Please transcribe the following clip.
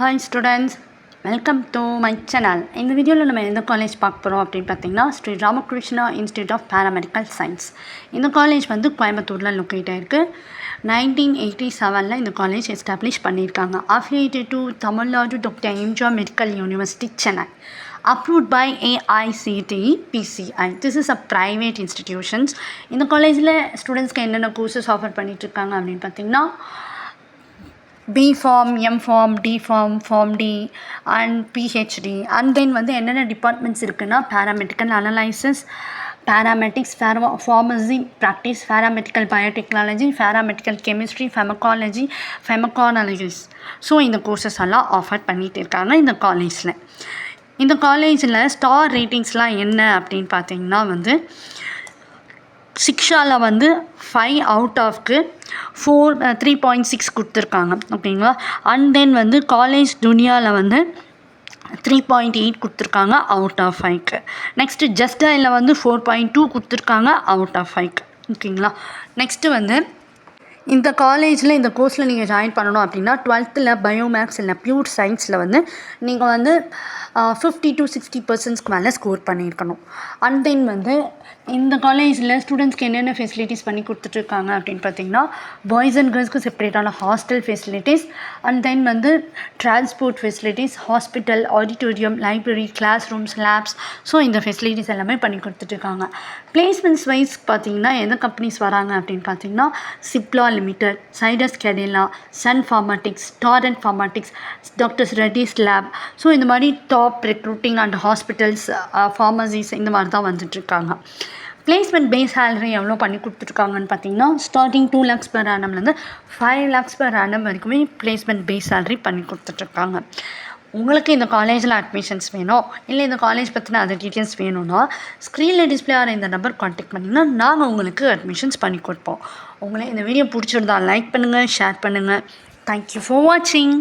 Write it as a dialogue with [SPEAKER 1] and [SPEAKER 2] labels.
[SPEAKER 1] Hi students, welcome to my channel. இந்த வீடியோவில் நம்ம எந்த காலேஜ் பார்க்க போகிறோம் அப்படின்னு பார்த்தீங்கன்னா Sri Ramakrishna institute of paramedical science. இந்த காலேஜ் வந்து கோயம்புத்தூரில் லொக்கேட் ஆகிருக்கு. 1987 இந்த காலேஜ் எஸ்டாப்ளிஷ் பண்ணியிருக்காங்க. Affiliated to Tamil Nadu doctor MGR medical university Chennai. Approved by AICTE PCI. This is a private institutions. இந்த காலேஜில் ஸ்டூடெண்ட்ஸ்க்கு என்னென்ன கோர்சஸ் ஆஃபர் பண்ணிகிட்ருக்காங்க அப்படின்னு பார்த்தீங்கன்னா B.Pharm, M.Pharm, D.Pharm, Pharm D and PhD. And then வந்து என்னென்ன டிபார்ட்மெண்ட்ஸ் இருக்குன்னா paramedical analysis, paramedics, pharmacy practice, paramedical biotechnology, paramedical chemistry, pharmacology, pharmacoanalysis. So இந்த கோர்சஸ் எல்லாம் ஆஃபர் பண்ணிகிட்டு இருக்காங்க இந்த காலேஜில். இந்த காலேஜில் ஸ்டார் ரேட்டிங்ஸ்லாம் என்ன அப்படின்னு பார்த்தீங்கன்னா வந்து சிக்ஷாவில் வந்து 5 அவுட் ஆஃப்க்கு 3.6 கொடுத்துருக்காங்க ஓகேங்களா. அண்ட் தென் வந்து காலேஜ் துனியாவில் வந்து 3.8 கொடுத்துருக்காங்க அவுட் ஆஃப் 5க்கு. நெக்ஸ்ட்டு ஜஸ்டாயில் வந்து 4.2 கொடுத்துருக்காங்க அவுட் ஆஃப் 5க்கு ஓகேங்களா. நெக்ஸ்ட்டு வந்து இந்த காலேஜில் இந்த கோர்ஸில் நீங்கள் ஜாயின் பண்ணணும் அப்படின்னா 12th பயோமேக்ஸ் இல்லை பியூர் சயின்ஸில் வந்து நீங்கள் வந்து 50 to 60% மேலே ஸ்கோர் பண்ணியிருக்கணும். அண்ட் தென் வந்து இந்த காலேஜில் ஸ்டூடெண்ட்ஸ்க்கு என்னென்ன ஃபெசிலிட்டிஸ் பண்ணி கொடுத்துட்ருக்காங்க அப்படின்னு பார்த்தீங்கன்னா பாய்ஸ் அண்ட் கேர்ள்ஸ்க்கு செப்பரேட்டான ஹாஸ்டல் ஃபெசிலிட்டிஸ், அண்ட் தென் வந்து transport facilities, hospital, auditorium, library, classrooms, labs. So இந்த ஃபெசிலிட்டிஸ் எல்லாமே பண்ணி கொடுத்துட்ருக்காங்க. பிளேஸ்மெண்ட்ஸ் வைஸ் பார்த்தீங்கன்னா எந்த கம்பெனிஸ் வராங்க அப்படின்னு பார்த்தீங்கன்னா Cipla limited, Zydus Cadila, Sun pharmaceuticals, Torrent pharmaceuticals, doctor's Reddy's lab. So இந்த மாதிரி top recruiting and hospitals, pharmacies இந்த மாதிரி தான் வந்துட்டுருக்காங்க. பிளேஸ்மெண்ட் பேஸ் சேலரி எவ்வளோ பண்ணி கொடுத்துருக்காங்கன்னு பார்த்தீங்கன்னா starting 2 lakhs per annumலேருந்து 5 lakhs per annum வரைக்குமே பிளேஸ்மெண்ட் பேஸ் சேலரி பண்ணி கொடுத்துட்ருக்காங்க. உங்களுக்கு இந்த காலேஜில் அட்மிஷன்ஸ் வேணும் இல்லை இந்த காலேஜ் பற்றின அதர் டீட்டெயில்ஸ் வேணும்னா ஸ்க்ரீனில் டிஸ்பிளே ஆகிற இந்த நம்பர் கான்டாக்ட் பண்ணிங்கன்னா நாங்கள் உங்களுக்கு அட்மிஷன்ஸ் பண்ணி கொடுப்போம். உங்களை இந்த வீடியோ பிடிச்சிருந்தா லைக் பண்ணுங்கள், ஷேர் பண்ணுங்கள். தேங்க்யூ ஃபார் வாட்சிங்.